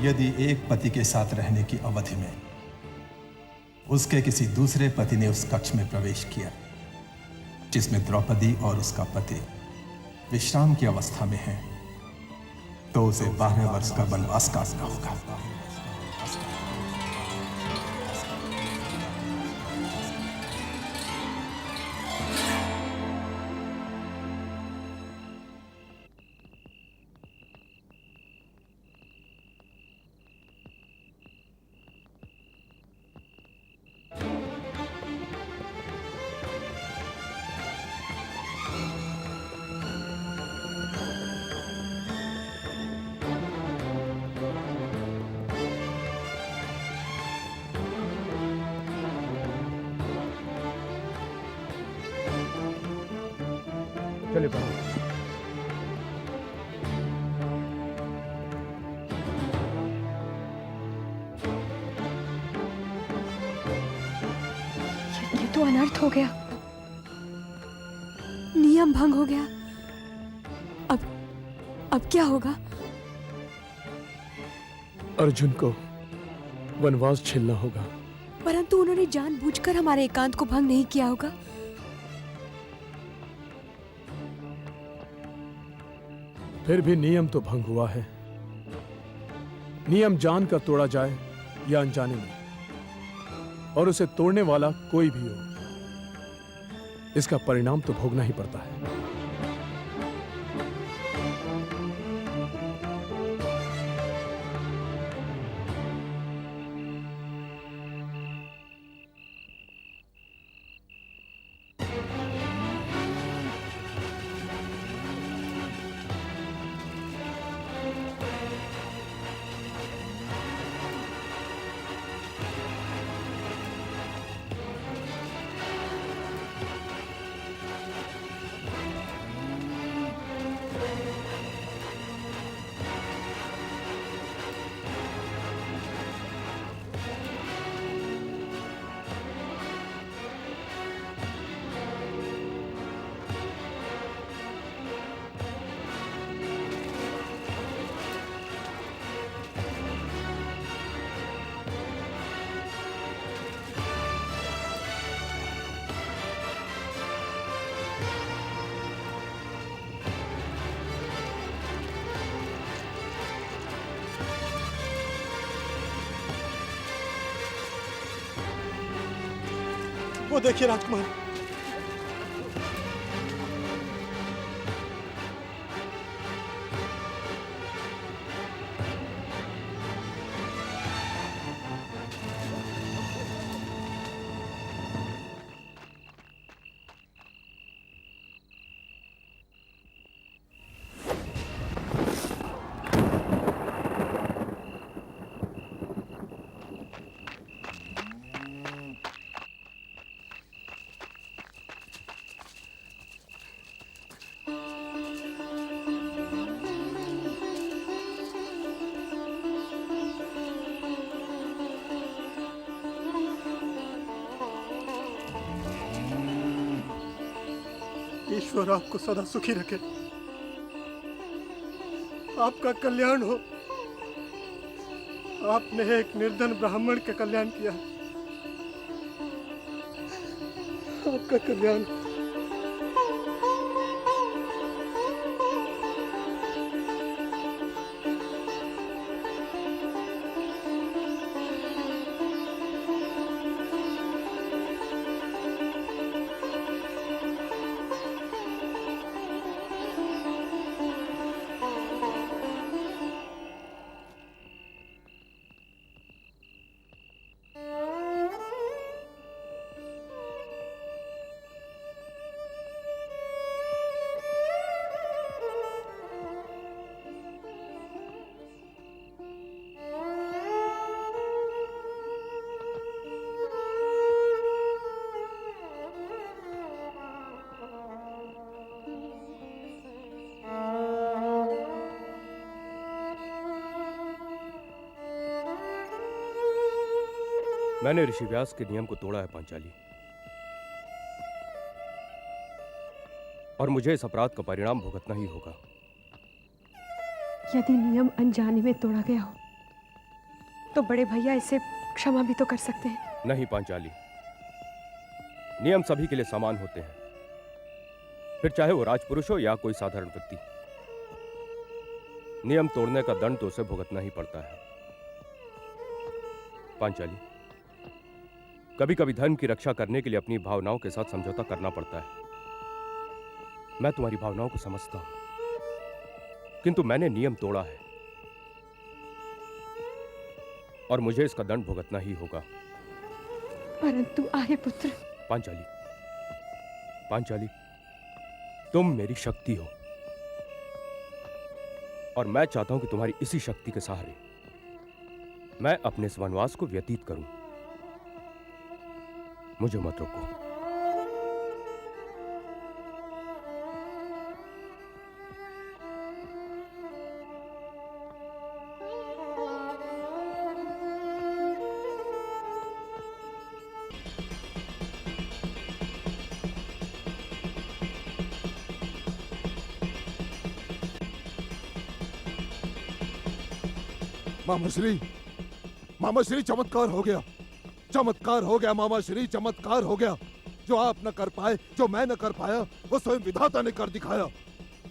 यदि एक पति के साथ रहने की अवधि में उसके किसी दूसरे पति ने उस कक्ष में प्रवेश किया जिसमें द्रौपदी और उसका पति विश्राम की अवस्था में है, तो उसे 12 वर्ष का वनवास काटना होगा। चलिए प्रभु। ये तो अनर्थ हो गया, नियम भंग हो गया। अब क्या होगा? अर्जुन को वनवास झेलना होगा। परंतु उन्होंने जानबूझकर हमारे एकांत को भंग नहीं किया होगा। फिर भी नियम तो भंग हुआ है। नियम जानकर तोड़ा जाए या अनजाने में, और उसे तोड़ने वाला कोई भी हो, इसका परिणाम तो भोगना ही पड़ता है। वो देखिए राजकुमार, ईश्वर आपको सदा सुखी रखे, आपका कल्याण हो। आपने एक निर्धन ब्राह्मण का कल्याण किया, आपका कल्याण। मैंने ऋषि व्यास के नियम को तोड़ा है पांचाली, और मुझे इस अपराध का परिणाम भुगतना ही होगा। यदि नियम अनजाने में तोड़ा गया हो तो बड़े भैया इसे क्षमा भी तो कर सकते हैं। नहीं पांचाली, नियम सभी के लिए समान होते हैं, फिर चाहे वो राजपुरुष हो या कोई साधारण व्यक्ति। नियम तोड़ने का दंड तो उसे भुगतना ही पड़ता है। पांचाली, कभी कभी धर्म की रक्षा करने के लिए अपनी भावनाओं के साथ समझौता करना पड़ता है। मैं तुम्हारी भावनाओं को समझता हूं, किंतु मैंने नियम तोड़ा है और मुझे इसका दंड भुगतना ही होगा। परंतु आर्यपुत्र। पांचाली, पांचाली, तुम मेरी शक्ति हो और मैं चाहता हूं कि तुम्हारी इसी शक्ति के सहारे मैं अपने इस वनवास को व्यतीत करूं। मुझे मत रोको। मामा श्री चमत्कार हो गया, चमत्कार हो गया मामा श्री, चमत्कार हो गया। जो आप न कर पाए, जो मैं न कर पाया, वो स्वयं विधाता ने कर दिखाया,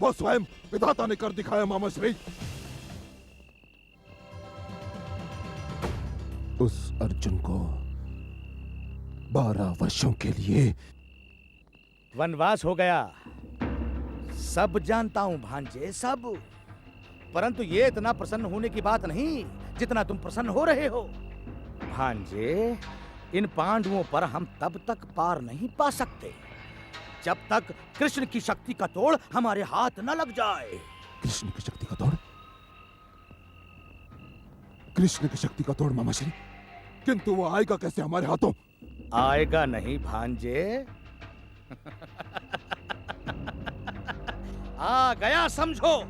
वो स्वयं विधाता ने कर दिखाया मामा श्री। उस अर्जुन को 12 वर्षों के लिए वनवास हो गया, सब जानता हूं भांजे, सब। परंतु ये इतना प्रसन्न होने की बात नहीं जितना तुम प्रसन्न हो रहे हो। भांजे, इन पांडवों पर हम तब तक पार नहीं पा सकते जब तक कृष्ण की शक्ति का तोड़ हमारे हाथ न लग जाए। कृष्ण की शक्ति का तोड़? कृष्ण की शक्ति का तोड़ मामा श्री, किंतु वो आएगा कैसे हमारे हाथों? आएगा नहीं भांजे। आ गया समझो।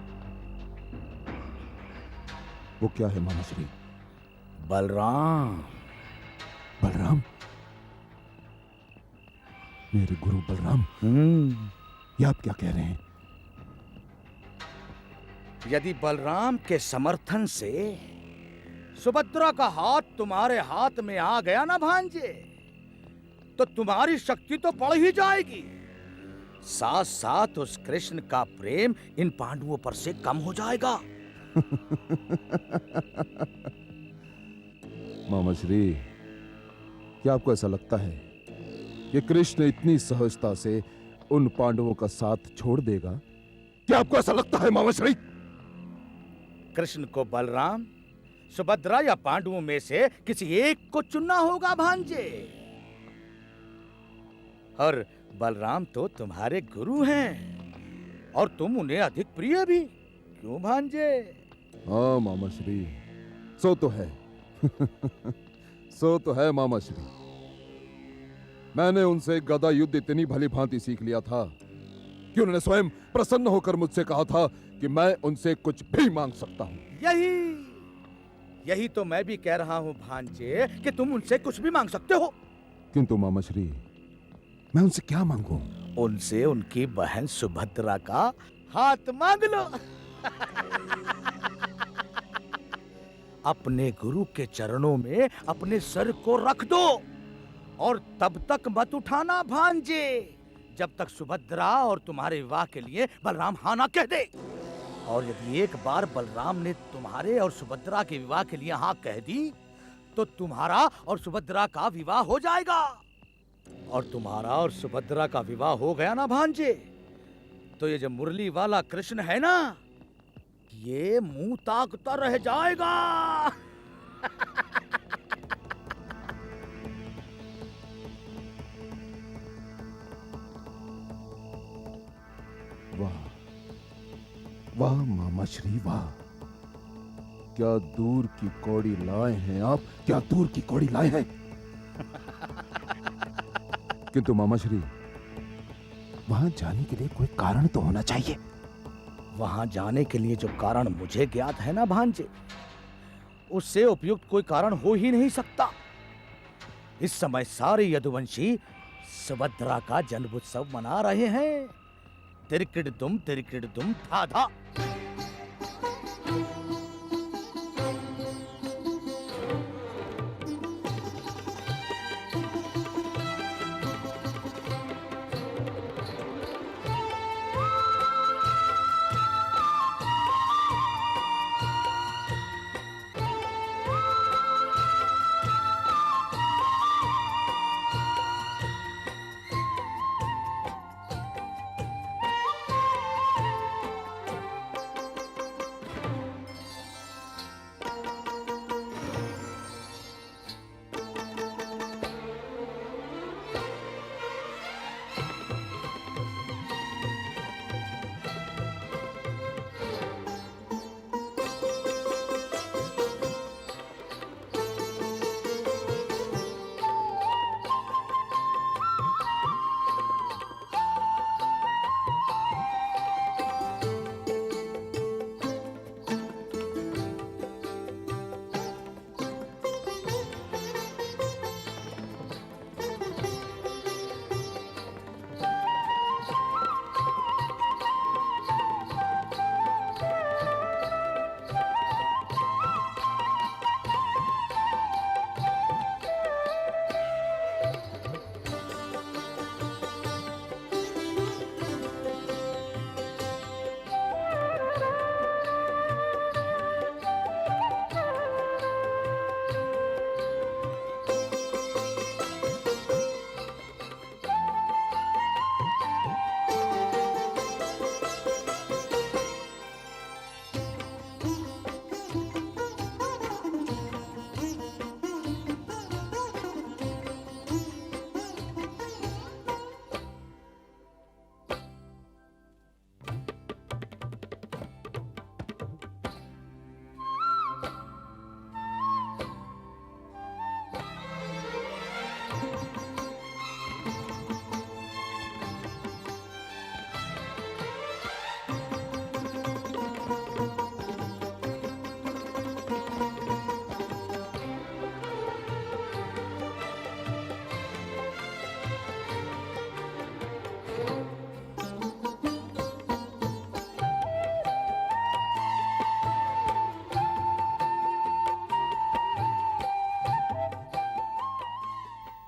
वो क्या है मामा श्री? बलराम। बलराम? मेरे गुरु बलराम? ये आप क्या कह रहे हैं? यदि बलराम के समर्थन से सुभद्रा का हाथ तुम्हारे हाथ में आ गया ना भांजे, तो तुम्हारी शक्ति तो बढ़ ही जाएगी, साथ साथ उस कृष्ण का प्रेम इन पांडवों पर से कम हो जाएगा। मामा श्री, क्या आपको ऐसा लगता है कि कृष्ण इतनी सहजता से उन पांडवों का साथ छोड़ देगा? क्या आपको ऐसा लगता है मामा श्री? कृष्ण को बलराम, सुभद्रा या पांडवों में से किसी एक को चुनना होगा भांजे। और बलराम तो तुम्हारे गुरु हैं और तुम उन्हें अधिक प्रिय भी, क्यों भांजे? हाँ मामा श्री, सो तो है। सो तो है मामा श्री। मैंने उनसे गदा युद्ध इतनी भली भांति सीख लिया था कि उन्होंने स्वयं प्रसन्न होकर मुझसे कहा था कि मैं उनसे कुछ भी मांग सकता हूं। यही तो मैं भी कह रहा हूं भांजे कि तुम उनसे कुछ भी मांग सकते हो। किंतु मामा श्री, मैं उनसे क्या मांगूं? उनसे उनकी बहन सुभद्रा का हाथ मांग लो। अपने गुरु के चरणों में अपने सर को रख दो और तब तक मत उठाना भांजे जब तक सुभद्रा और तुम्हारे विवाह के लिए बलराम हाँ ना कह दे। और यदि एक बार बलराम ने तुम्हारे और सुभद्रा के विवाह के लिए हाँ कह दी तो तुम्हारा और सुभद्रा का विवाह हो जाएगा। और तुम्हारा और सुभद्रा का विवाह हो गया ना भांजे, तो ये जो मुरली वाला कृष्ण है ना, ये मुंह ताकता रह जाएगा। वाह वाह मामा श्री वाह, क्या दूर की कौड़ी लाए हैं आप, क्या दूर की कौड़ी लाए हैं। किंतु मामा श्री, वहां जाने के लिए कोई कारण तो होना चाहिए। वहां जाने के लिए जो कारण मुझे ज्ञात है ना भांजे, उससे उपयुक्त कोई कारण हो ही नहीं सकता। इस समय सारे यदुवंशी सुभद्रा का जन्मोत्सव मना रहे हैं। तिरकिड़ दुम था धा।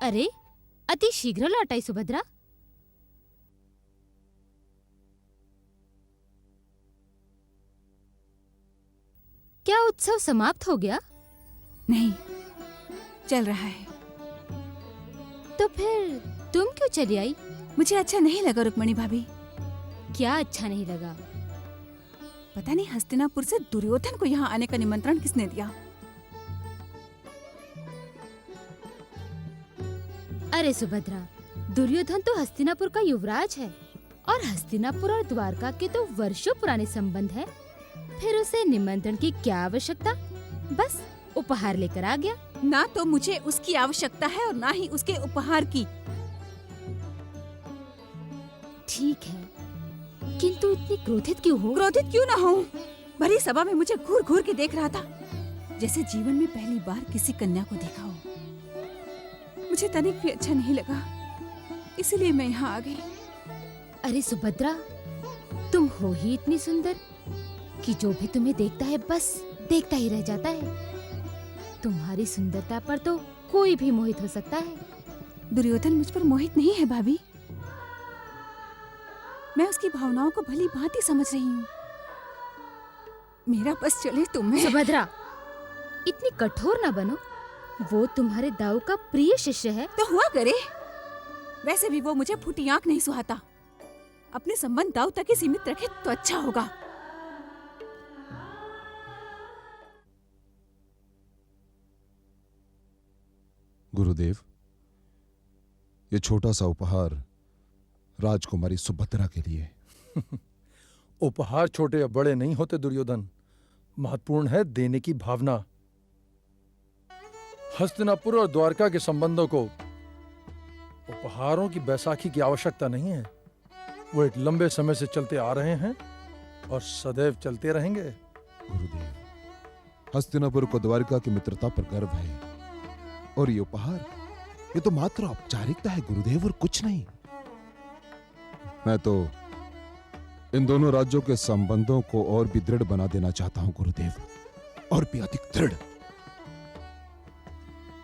अरे अति शीघ्र लौट आई सुभद्रा। क्या उत्सव समाप्त हो गया? नहीं, चल रहा है। तो फिर तुम क्यों चली आई? मुझे अच्छा नहीं लगा रुक्मणी भाभी। क्या अच्छा नहीं लगा? पता नहीं हस्तिनापुर से दुर्योधन को यहाँ आने का निमंत्रण किसने दिया। अरे सुभद्रा, दुर्योधन तो हस्तिनापुर का युवराज है और हस्तिनापुर और द्वारका के तो वर्षों पुराने संबंध है। फिर उसे निमंत्रण की क्या आवश्यकता? बस उपहार लेकर आ गया। ना तो मुझे उसकी आवश्यकता है और ना ही उसके उपहार की। ठीक है, किंतु इतनी क्रोधित क्यों हो? क्रोधित क्यों ना हूँ? भरी सभा में मुझे घूर घूर के देख रहा था, जैसे जीवन में पहली बार किसी कन्या को देखा हो। मुझे तनिक भी अच्छा नहीं लगा, इसलिए मैं यहाँ आ गई। अरे सुभद्रा, तुम हो ही इतनी सुंदर कि जो भी तुम्हें देखता है बस देखता ही रह जाता है। तुम्हारी सुंदरता पर तो कोई भी मोहित हो सकता है। दुर्योधन मुझ पर मोहित नहीं है भाभी। मैं उसकी भावनाओं को भली भांति समझ रही हूँ। मेरा बस चले तो मैं। सुभद्रा, इतनी कठोर ना बनो। वो तुम्हारे दाऊ का प्रिय शिष्य है। तो हुआ करे। वैसे भी वो मुझे फूटी आंख नहीं सुहाता। अपने संबंध दाऊ तक ही सीमित रखे तो अच्छा होगा। गुरुदेव, ये छोटा सा उपहार राजकुमारी सुभद्रा के लिए। उपहार छोटे या बड़े नहीं होते दुर्योधन, महत्वपूर्ण है देने की भावना। हस्तिनापुर और द्वारका के संबंधों को उपहारों की बैसाखी की आवश्यकता नहीं है। वो एक लंबे समय से चलते आ रहे हैं और सदैव चलते रहेंगे। गुरुदेव, हस्तिनापुर को द्वारका की मित्रता पर गर्व है और ये उपहार, ये तो मात्र औपचारिकता है गुरुदेव, और कुछ नहीं। मैं तो इन दोनों राज्यों के संबंधों को और भी दृढ़ बना देना चाहता हूं गुरुदेव, और भी अधिक दृढ़।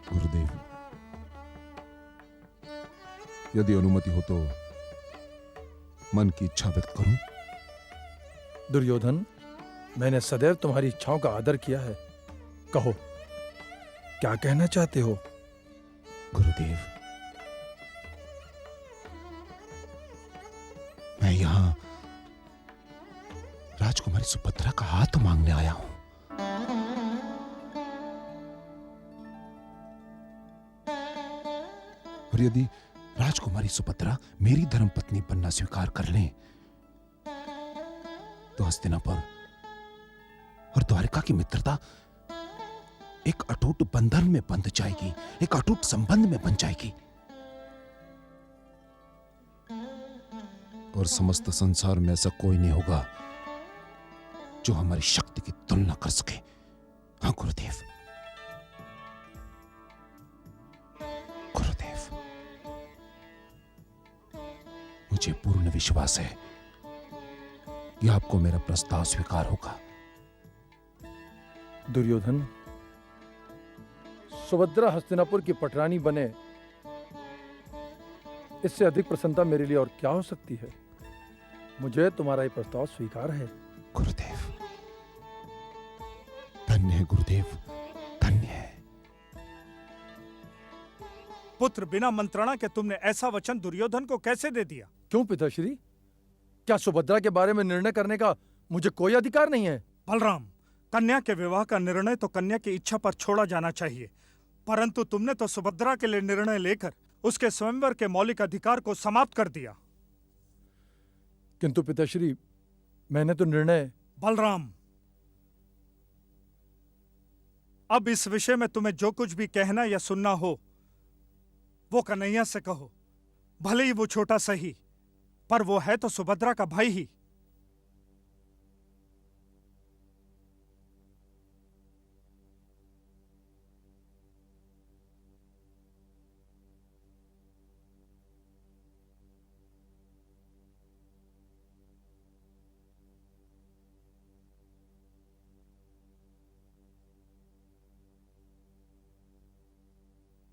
गुरुदेव, यदि अनुमति हो तो मन की इच्छा व्यक्त करूं। दुर्योधन, मैंने सदैव तुम्हारी इच्छाओं का आदर किया है। कहो, क्या कहना चाहते हो? गुरुदेव, मैं यहां राजकुमारी सुभद्रा का हाथ मांगने आया हूं। और यदि राजकुमारी सुभद्रा मेरी धर्मपत्नी बनना स्वीकार कर लें तो हस्तिनापुर और द्वारका की मित्रता एक अटूट बंधन में बंध जाएगी, एक अटूट संबंध में बन जाएगी, और समस्त संसार में ऐसा कोई नहीं होगा जो हमारी शक्ति की तुलना कर सके। हाँ गुरुदेव, गुरुदेव, मुझे पूर्ण विश्वास है कि आपको मेरा प्रस्ताव स्वीकार होगा। दुर्योधन, सुभद्रा हस्तिनापुर की पटरानी बने, इससे अधिक प्रसन्नता मेरे लिए और क्या हो सकती है। मुझे तुम्हारा ये प्रस्ताव स्वीकार है। गुरुदेव, धन्य है गुरुदेव, धन्य है। पुत्र, बिना मंत्रणा के तुमने ऐसा वचन दुर्योधन को कैसे दे दिया? क्यों पिताश्री? क्या सुभद्रा के बारे में निर्णय करने का मुझे कोई अधिकार नहीं है? बलराम, कन्या के विवाह का निर्णय तो कन्या की इच्छा पर छोड़ा जाना चाहिए, परंतु तुमने तो सुभद्रा के लिए निर्णय लेकर उसके स्वयंवर के मौलिक अधिकार को समाप्त कर दिया। किंतु पिताश्री, मैंने तो निर्णय। बलराम, अब इस विषय में तुम्हें जो कुछ भी कहना या सुनना हो वो कन्हैया से कहो। भले ही वो छोटा सही, पर वो है तो सुभद्रा का भाई ही।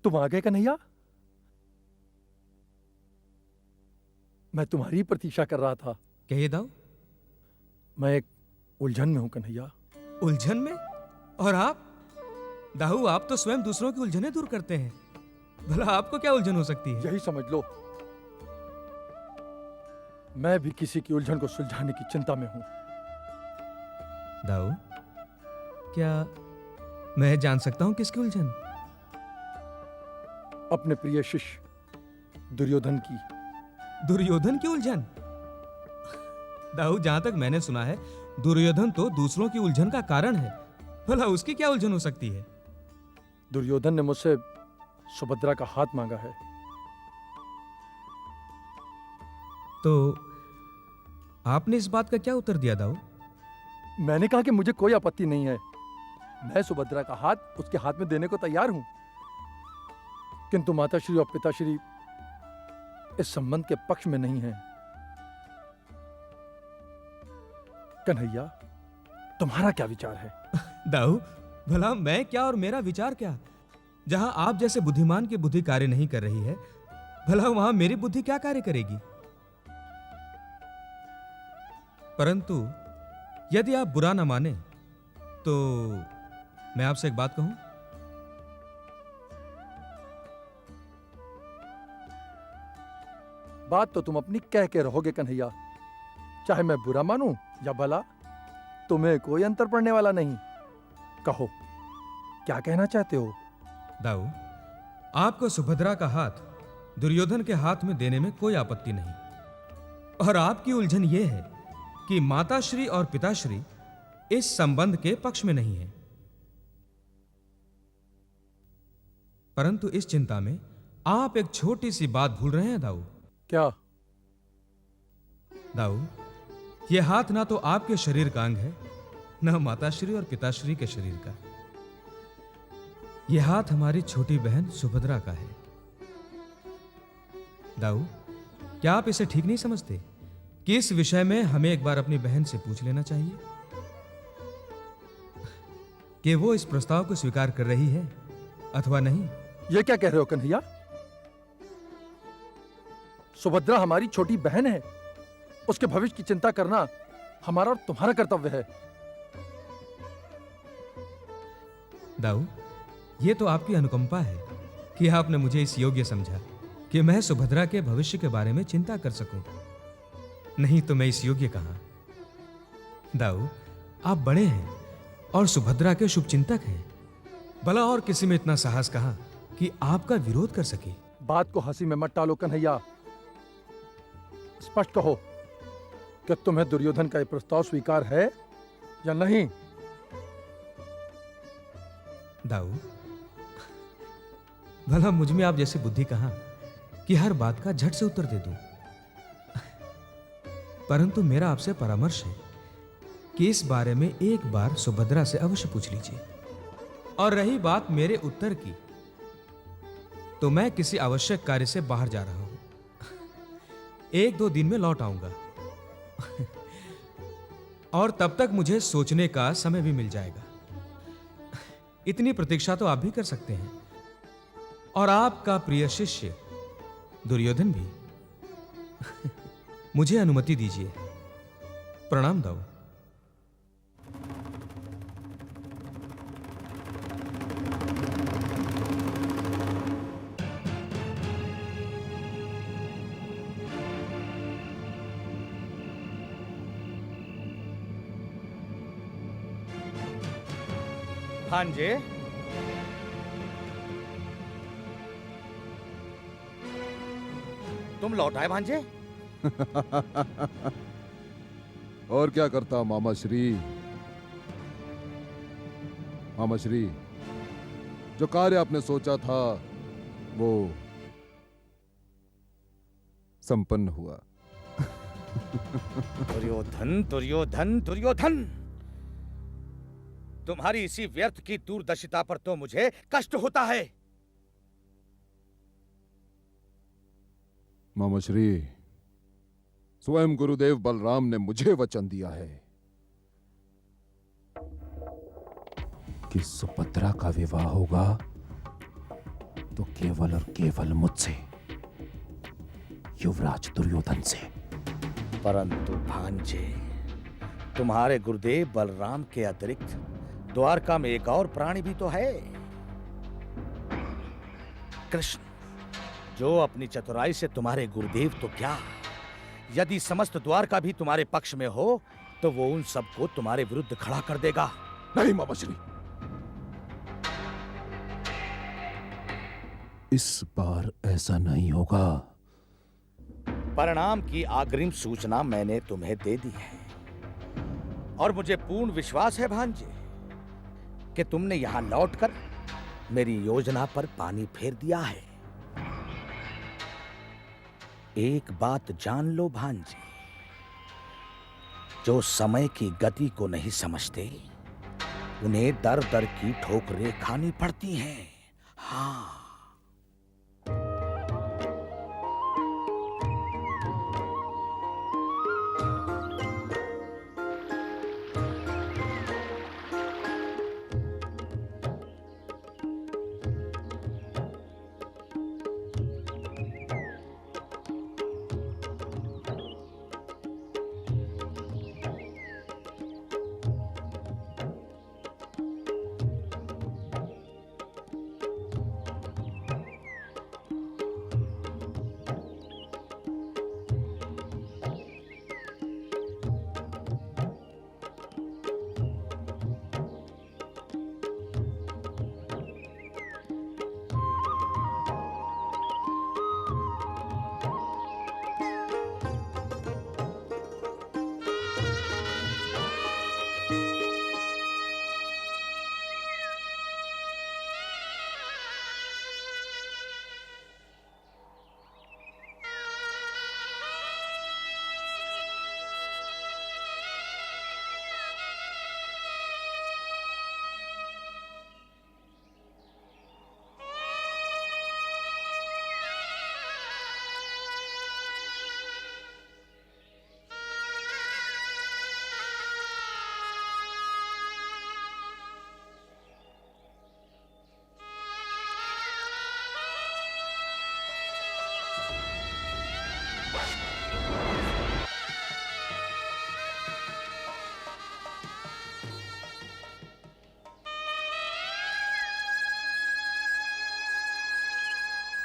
तुम आ गए कन्हैया? मैं तुम्हारी प्रतीक्षा कर रहा था। कहिए दाऊ। मैं एक उलझन में हूं कन्हैया। उलझन में? और आप? दाऊ, आप तो स्वयं दूसरों की उलझनें दूर करते हैं, भला आपको क्या उलझन हो सकती है? यही समझ लो, मैं भी किसी की उलझन को सुलझाने की चिंता में हूं। दाऊ, क्या मैं जान सकता हूं किसकी उलझन? अपने प्रिय शिष्य दुर्योधन की। दुर्योधन की उलझन? दाऊ, जहां तक मैंने सुना है, दुर्योधन तो दूसरों की उलझन का कारण है, भला उसकी क्या उलझन हो सकती है? दुर्योधन ने मुझसे सुभद्रा का हाथ मांगा है। तो आपने इस बात का क्या उत्तर दिया दाऊ? मैंने कहा कि मुझे कोई आपत्ति नहीं है, मैं सुभद्रा का हाथ उसके हाथ में देने को तैयार हूं, किंतु माताश्री और पिताश्री इस संबंध के पक्ष में नहीं हैं। कन्हैया, तुम्हारा क्या विचार है? दाऊ, भला मैं क्या और मेरा विचार क्या? जहां आप जैसे बुद्धिमान की बुद्धि कार्य नहीं कर रही है, भला वहां मेरी बुद्धि क्या कार्य करेगी? परंतु यदि आप बुरा ना माने तो मैं आपसे एक बात कहूं। बात तो तुम अपनी कह के रहोगे कन्हैया, चाहे मैं बुरा मानूं या भला, तुम्हें कोई अंतर पड़ने वाला नहीं। कहो, क्या कहना चाहते हो? दाऊ, आपको सुभद्रा का हाथ दुर्योधन के हाथ में देने में कोई आपत्ति नहीं, और आपकी उलझन यह है कि माताश्री और पिताश्री इस संबंध के पक्ष में नहीं है। परंतु इस चिंता में आप एक छोटी सी बात भूल रहे हैं दाऊ। क्या? दाऊ, यह हाथ ना तो आपके शरीर का अंग है, ना माताश्री और पिताश्री के शरीर का। यह हाथ हमारी छोटी बहन सुभद्रा का है। दाऊ, क्या आप इसे ठीक नहीं समझते कि इस विषय में हमें एक बार अपनी बहन से पूछ लेना चाहिए कि वो इस प्रस्ताव को स्वीकार कर रही है अथवा नहीं? ये क्या कह रहे हो कन्हैया? सुभद्रा हमारी छोटी बहन है, उसके भविष्य की चिंता करना हमारा और तुम्हारा कर्तव्य है। दाऊ, यह तो आपकी अनुकंपा है कि आपने मुझे इस योग्य समझा कि मैं सुभद्रा के भविष्य के बारे में चिंता कर सकूं, नहीं तो मैं इस योग्य कहां। दाऊ, आप बड़े हैं और सुभद्रा के शुभचिंतक हैं, भला और किसी में इतना साहस कहां कि आपका विरोध कर सके? बात को हंसी में मत टालो कन्हैया, स्पष्ट कहो कि तुम्हें दुर्योधन का यह प्रस्ताव स्वीकार है या नहीं? दाऊ, भला मुझ में आप जैसी बुद्धि कहां कि हर बात का झट से उत्तर दे दूं। परंतु मेरा आपसे परामर्श है कि इस बारे में एक बार सुभद्रा से अवश्य पूछ लीजिए। और रही बात मेरे उत्तर की, तो मैं किसी आवश्यक कार्य से बाहर जा रहा हूं, 1-2 दिन में लौट आऊंगा और तब तक मुझे सोचने का समय भी मिल जाएगा। इतनी प्रतीक्षा तो आप भी कर सकते हैं, और आपका प्रिय शिष्य दुर्योधन भी। मुझे अनुमति दीजिए। प्रणाम दाऊ। भांजे, तुम लौट आए भांजे? और क्या करता मामा श्री? मामा श्री, जो कार्य आपने सोचा था वो संपन्न हुआ। दुर्योधन, दुर्योधन, दुर्योधन! तुम्हारी इसी व्यर्थ की दूरदर्शिता पर तो मुझे कष्ट होता है। मामा श्री, स्वयं गुरुदेव बलराम ने मुझे वचन दिया है कि सुभद्रा का विवाह होगा तो केवल और केवल मुझसे। युवराज दुर्योधन से। परंतु भांजे, तुम्हारे गुरुदेव बलराम के अतिरिक्त द्वारका में एक और प्राणी भी तो है, कृष्ण, जो अपनी चतुराई से तुम्हारे गुरुदेव तो क्या, यदि समस्त द्वारका भी तुम्हारे पक्ष में हो तो वो उन सबको तुम्हारे विरुद्ध खड़ा कर देगा। नहीं मामाश्री, इस बार ऐसा नहीं होगा। परिणाम की अग्रिम सूचना मैंने तुम्हें दे दी है और मुझे पूर्ण विश्वास है भांजे कि तुमने यहां लौटकर मेरी योजना पर पानी फेर दिया है। एक बात जान लो भांजे, जो समय की गति को नहीं समझते उन्हें दर दर की ठोकरें खानी पड़ती हैं। हाँ,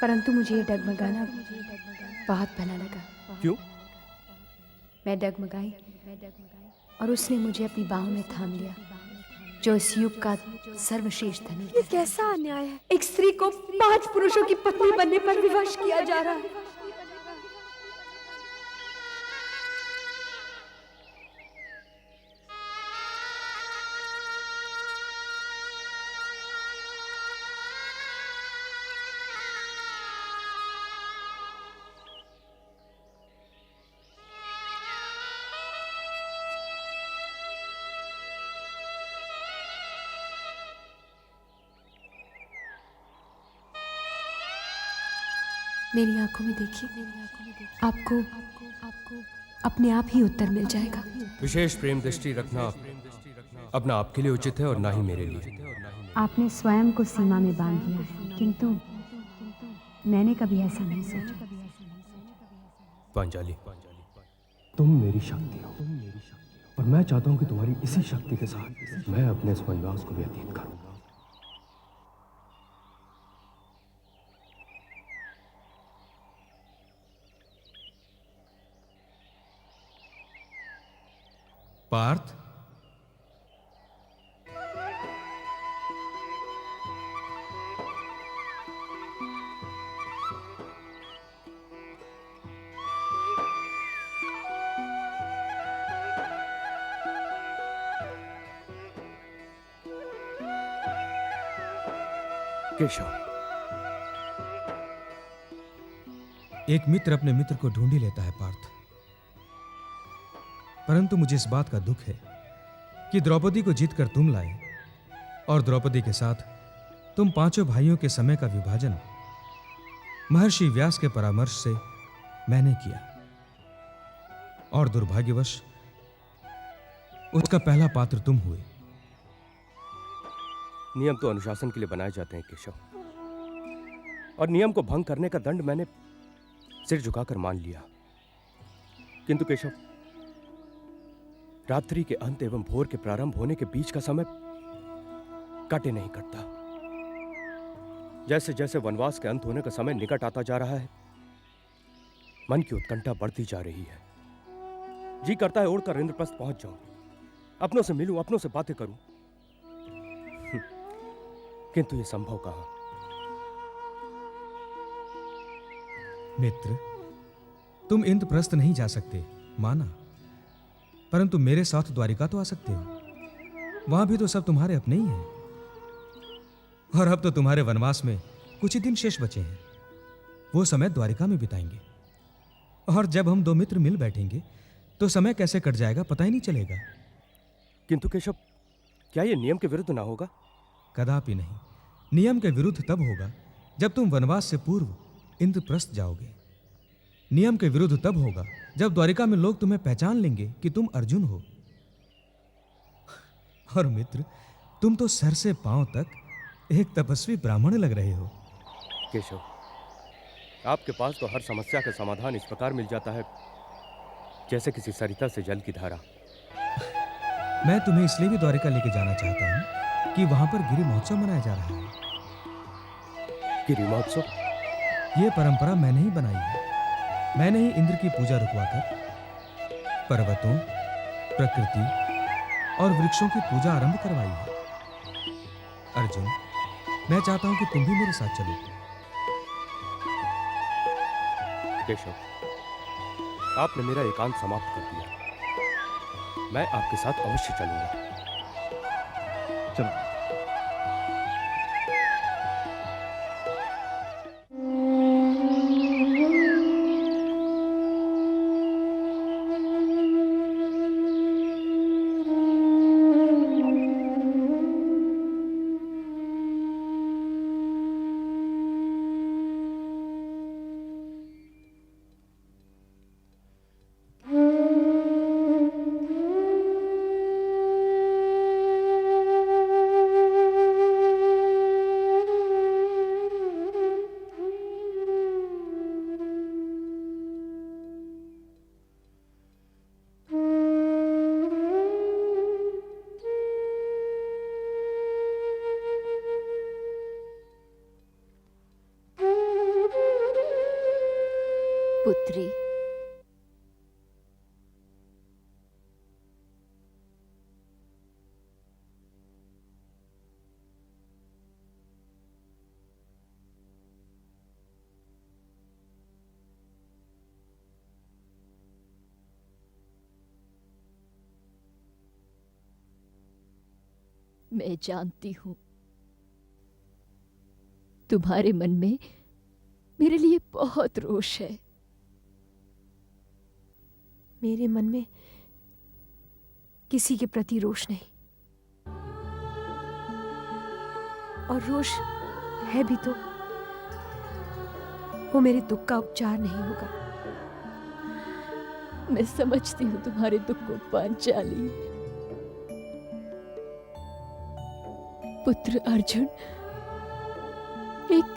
परंतु मुझे ये डगमगाना बहुत भला लगा। क्यों? मैं डगमगाई और उसने मुझे अपनी बाहों में थाम लिया, जो इस युग का सर्वश्रेष्ठ धन है। ये कैसा अन्याय है? एक स्त्री को 5 पुरुषों की पत्नी बनने पर विवश किया जा रहा है। मेरी आंखों में देखिए, आपको अपने आप ही उत्तर मिल जाएगा। विशेष प्रेम दृष्टि रखना अपना आपके लिए उचित है और ना ही मेरे लिए। आपने स्वयं को सीमा में बांध दिया है, किंतु मैंने कभी ऐसा नहीं सोचा। पांचाली, तुम मेरी शक्ति हो और मैं चाहता हूं कि तुम्हारी इसी शक्ति के साथ मैं अपने इस वनवास को व्यतीत करूं। पार्थ, केशव, एक मित्र अपने मित्र को ढूंढ ही लेता है पार्थ, परंतु मुझे इस बात का दुख है कि द्रौपदी को जीतकर तुम लाए और द्रौपदी के साथ तुम 5 भाइयों के समय का विभाजन महर्षि व्यास के परामर्श से मैंने किया और दुर्भाग्यवश उसका पहला पात्र तुम हुए। नियम तो अनुशासन के लिए बनाए जाते हैं केशव, और नियम को भंग करने का दंड मैंने सिर झुकाकर मान लिया। किंतु केशव, रात्रि के अंत एवं भोर के प्रारंभ होने के बीच का समय काटे नहीं कटता। जैसे जैसे वनवास के अंत होने का समय निकट आता जा रहा है, मन की उत्कंठा बढ़ती जा रही है। जी करता है उड़कर इंद्रप्रस्थ पहुंच जाऊं, अपनों से मिलूं, अपनों से बातें करूं, किंतु यह संभव कहां। मित्र, तुम इंद्रप्रस्थ नहीं जा सकते, माना, परंतु मेरे साथ द्वारिका तो आ सकते हो। वहां भी तो सब तुम्हारे अपने ही हैं। और अब तो तुम्हारे वनवास में कुछ ही दिन शेष बचे हैं। वो समय द्वारिका में बिताएंगे। और जब हम दो मित्र मिल बैठेंगे तो समय कैसे कट जाएगा पता ही नहीं चलेगा। किंतु केशव, क्या यह नियम के विरुद्ध ना होगा? कदापि नहीं। नियम के विरुद्ध तब होगा जब तुम वनवास से पूर्व इंद्रप्रस्थ जाओगे। नियम के विरुद्ध तब होगा जब द्वारिका में लोग तुम्हें पहचान लेंगे कि तुम अर्जुन हो। और मित्र, तुम तो सर से पांव तक एक तपस्वी ब्राह्मण लग रहे हो। केशव, आपके पास तो हर समस्या का समाधान इस प्रकार मिल जाता है जैसे किसी सरिता से जल की धारा। मैं तुम्हें इसलिए भी द्वारिका लेके जाना चाहता हूं कि वहां पर गिरि महोत्सव मनाया जा रहा है। गिरि महोत्सव? यह परंपरा मैंने ही बनाई है। मैंने ही इंद्र की पूजा रुकवाकर पर्वतों, प्रकृति और वृक्षों की पूजा आरंभ करवाई है। अर्जुन, मैं चाहता हूं कि तुम भी मेरे साथ चलो। केशव, आपने मेरा एकांत समाप्त कर दिया। मैं आपके साथ अवश्य चलूंगा। चलो। पुत्री, मैं जानती हूं तुम्हारे मन में मेरे लिए बहुत रोष है। मेरे मन में किसी के प्रति रोष नहीं, और रोष है भी तो वो मेरे दुख का उपचार नहीं होगा। मैं समझती हूँ तुम्हारे दुख को पांचाली। पुत्र अर्जुन एक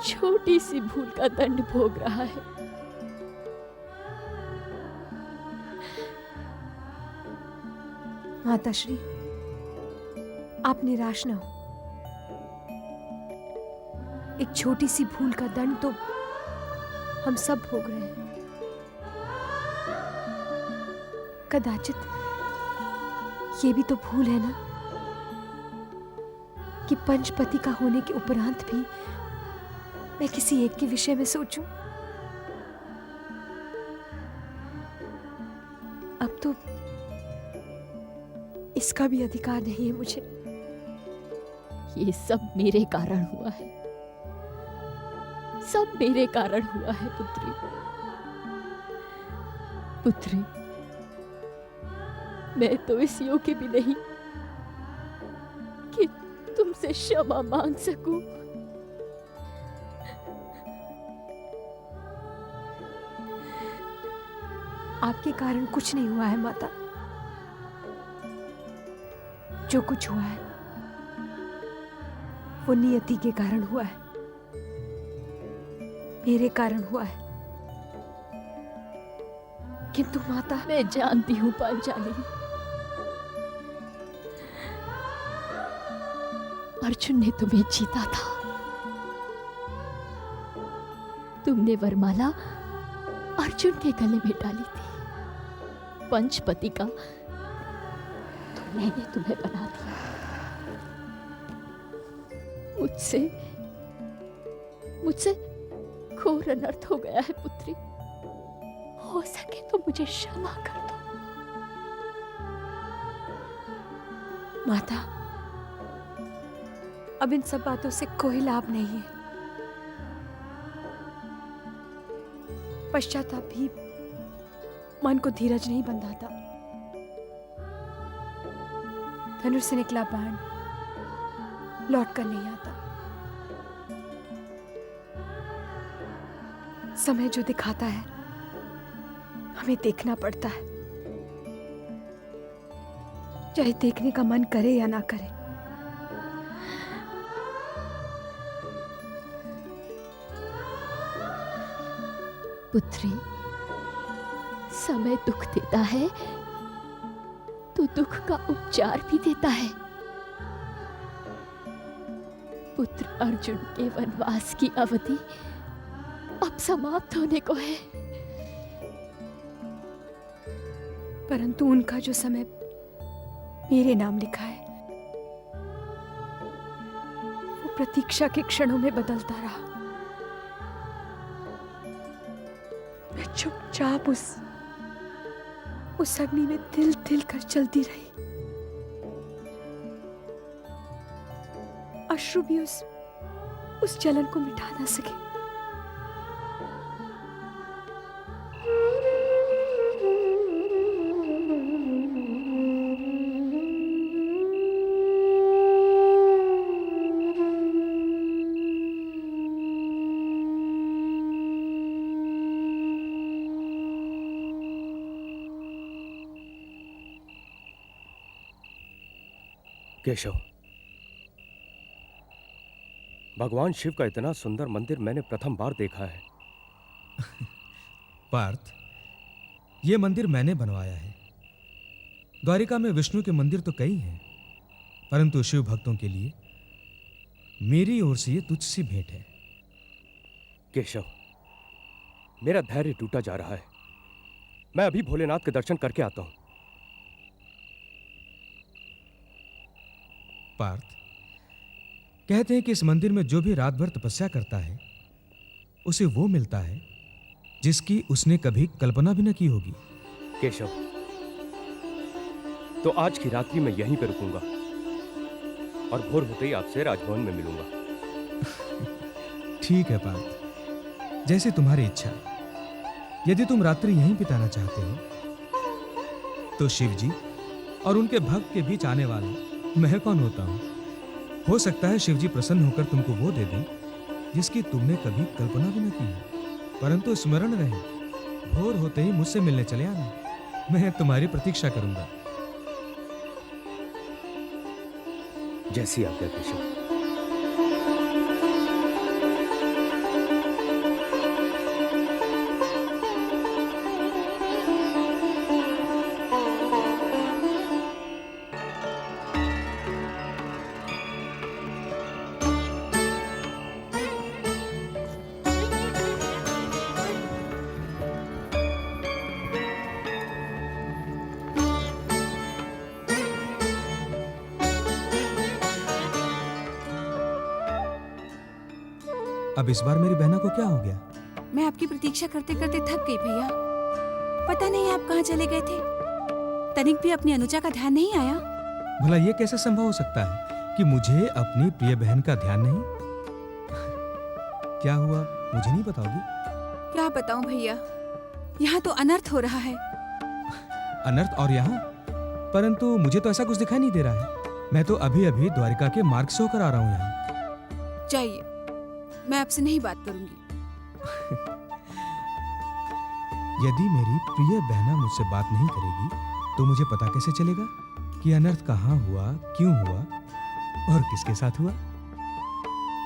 छोटी सी भूल का दंड भोग रहा है। माताश्री, आप निराश न हो। एक छोटी सी भूल का दंड तो हम सब भोग रहे हैं। कदाचित ये भी तो भूल है ना कि पंचपति का होने के उपरांत भी मैं किसी एक के विषय में सोचूं। अब तो इसका भी अधिकार नहीं है मुझे। ये सब मेरे कारण हुआ है, सब मेरे कारण हुआ है पुत्री। पुत्री, मैं तो इस योग्य भी नहीं कि तुमसे क्षमा मांग सकूं। आपके कारण कुछ नहीं हुआ है माता। जो कुछ हुआ है वो नियति के कारण हुआ है। मेरे कारण हुआ है, किंतु माता, मैं जानती हूँ पांचाली, अर्जुन ने तुम्हें जीता था। तुमने वरमाला अर्जुन के गले में डाली थी। पंचपति का तो मैंने तुम्हें बना दिया। मुझसे घोर अनर्थ हो गया है पुत्री। हो सके तो मुझे क्षमा कर दो। माता, अब इन सब बातों से कोई लाभ नहीं है। पश्चाताप भी मन को धीरज नहीं बंधाता। धनुष से निकला बाण लौट कर नहीं आता। समय जो दिखाता है हमें देखना पड़ता है, चाहे देखने का मन करे या ना करे। पुत्री, समय दुख देता है तो दुख का उपचार भी देता है। पुत्र अर्जुन के वनवास की अवधि अब समाप्त होने को है। परंतु उनका जो समय मेरे नाम लिखा है वो प्रतीक्षा के क्षणों में बदलता रहा। मैं चुपचाप उस अग्नि में तिल तिल कर चलती रही। अश्रु भी उस जलन को मिटा ना सके। केशव, भगवान शिव का इतना सुंदर मंदिर मैंने प्रथम बार देखा है। पार्थ, यह मंदिर मैंने बनवाया है। द्वारिका में विष्णु के मंदिर तो कई हैं, परंतु शिव भक्तों के लिए मेरी ओर से ये तुझसे भेंट है। केशव, मेरा धैर्य टूटा जा रहा है। मैं अभी भोलेनाथ के दर्शन करके आता हूं। पार्थ, कहते हैं कि इस मंदिर में जो भी रात भर तपस्या करता है उसे वो मिलता है जिसकी उसने कभी कल्पना भी न की होगी। केशव, तो आज की रात्रि में यहीं पर रुकूंगा और भोर होते ही आपसे राजभवन में मिलूंगा। ठीक है पार्थ, जैसे तुम्हारी इच्छा। यदि तुम रात्रि यहीं बिताना चाहते हो तो शिव जी और उनके भक्त के बीच आने वाला मैं कौन होता हूं? हो सकता है शिवजी प्रसन्न होकर तुमको वो दे दें जिसकी तुमने कभी कल्पना भी न की है। परंतु स्मरण रहे, भोर होते ही मुझसे मिलने चले आना। मैं तुम्हारी प्रतीक्षा करूंगा। जैसी आज्ञा केशव। अब इस बार मेरी बहना को क्या हो गया? मैं आपकी प्रतीक्षा करते करते थक गई भैया। पता नहीं आप कहाँ चले गए थे। तनिक भी अपनी अनुजा का ध्यान नहीं आया। भला ये कैसे संभव हो सकता है कि मुझे अपनी प्रिय बहन का ध्यान नहीं? क्या हुआ, मुझे नहीं बताओगी? क्या बताऊं भैया, यहाँ तो अनर्थ हो रहा है। अनर्थ? और यहाँ? परंतु मुझे तो ऐसा कुछ दिखाई नहीं दे रहा है। मैं तो अभी अभी द्वारिका के मार्ग से होकर आ रहा हूँ यहाँ। जाइए, मैं आपसे नहीं बात करूंगी। यदि मेरी प्रिय बहना मुझसे बात नहीं करेगी तो मुझे पता कैसे चलेगा कि अनर्थ कहाँ हुआ, क्यों हुआ और किसके साथ हुआ?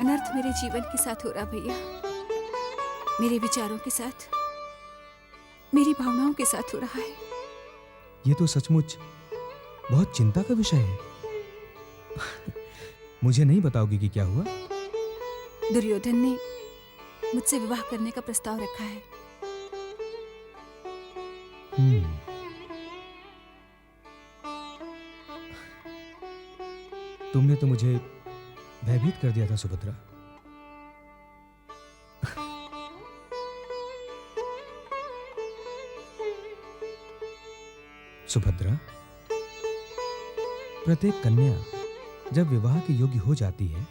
अनर्थ मेरे जीवन के साथ हो रहा भैया। मेरे विचारों के साथ, मेरी भावनाओं के साथ हो रहा है। ये तो सचमुच बहुत चिंता का विषय है। मुझे नहीं बताओगी कि क्या हुआ? दुर्योधन ने मुझसे विवाह करने का प्रस्ताव रखा है। तुमने तो मुझे भयभीत कर दिया था सुभद्रा। सुभद्रा, प्रत्येक कन्या जब विवाह के योग्य हो जाती है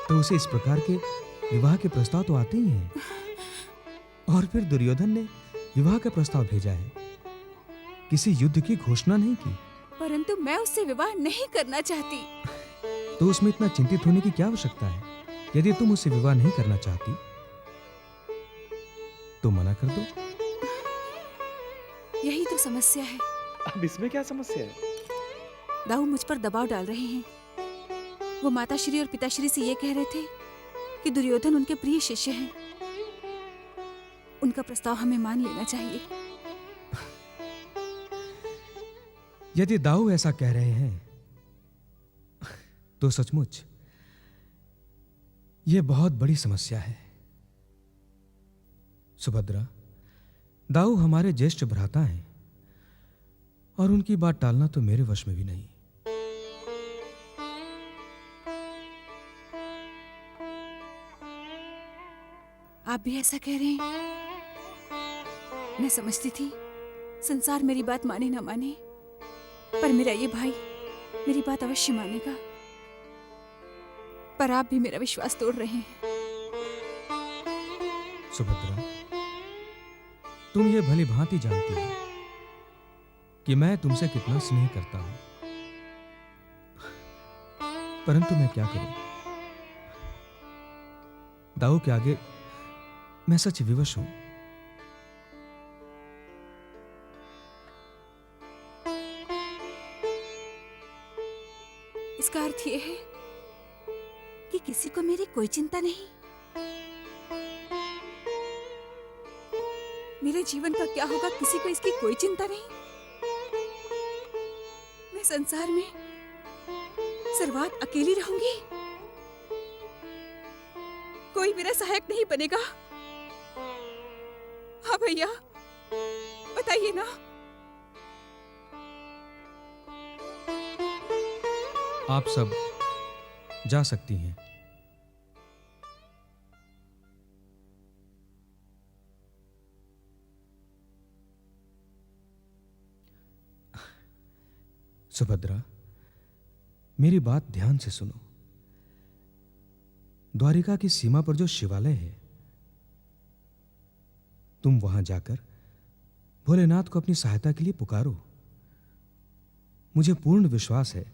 तो उसे इस प्रकार के विवाह के प्रस्ताव तो आते ही हैं। और फिर दुर्योधन ने विवाह का प्रस्ताव भेजा है, किसी युद्ध की घोषणा नहीं की। परंतु मैं उससे विवाह नहीं करना चाहती। तो उसमें इतना चिंतित होने की क्या आवश्यकता है? यदि तुम उससे विवाह नहीं करना चाहती तो मना कर दो। यही तो समस्या है। अब इसमें क्या समस्या है? दाऊ मुझ पर दबाव डाल रहे हैं। वो माताश्री और पिताश्री से ये कह रहे थे कि दुर्योधन उनके प्रिय शिष्य हैं। उनका प्रस्ताव हमें मान लेना चाहिए। यदि दाऊ ऐसा कह रहे हैं तो सचमुच यह बहुत बड़ी समस्या है। सुभद्रा, दाऊ हमारे ज्येष्ठ भ्राता हैं और उनकी बात टालना तो मेरे वश में भी नहीं। आप भी ऐसा कह रहे हैं? मैं समझती थी संसार मेरी बात माने ना माने, पर मेरा ये भाई मेरी बात अवश्य मानेगा। पर आप भी मेरा विश्वास तोड़ रहे हैं। सुभद्रा, तुम ये भली भांति जानती हो कि मैं तुमसे कितना स्नेह करता हूं, परंतु मैं क्या करूं? दाऊ के आगे मैं सच विवश हूं। इसका अर्थ यह है कि किसी को मेरी कोई चिंता नहीं। मेरे जीवन का क्या होगा किसी को इसकी कोई चिंता नहीं। मैं संसार में सर्वात अकेली रहूंगी। कोई मेरा सहायक नहीं बनेगा। हाँ भैया, बताइए ना। आप सब जा सकती हैं। सुभद्रा, मेरी बात ध्यान से सुनो। द्वारिका की सीमा पर जो शिवालय है, तुम वहां जाकर भोलेनाथ को अपनी सहायता के लिए पुकारो। मुझे पूर्ण विश्वास है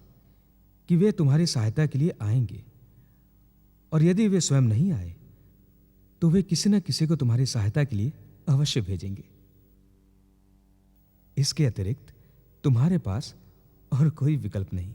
कि वे तुम्हारी सहायता के लिए आएंगे, और यदि वे स्वयं नहीं आए तो वे किसी न किसी को तुम्हारी सहायता के लिए अवश्य भेजेंगे। इसके अतिरिक्त तुम्हारे पास और कोई विकल्प नहीं।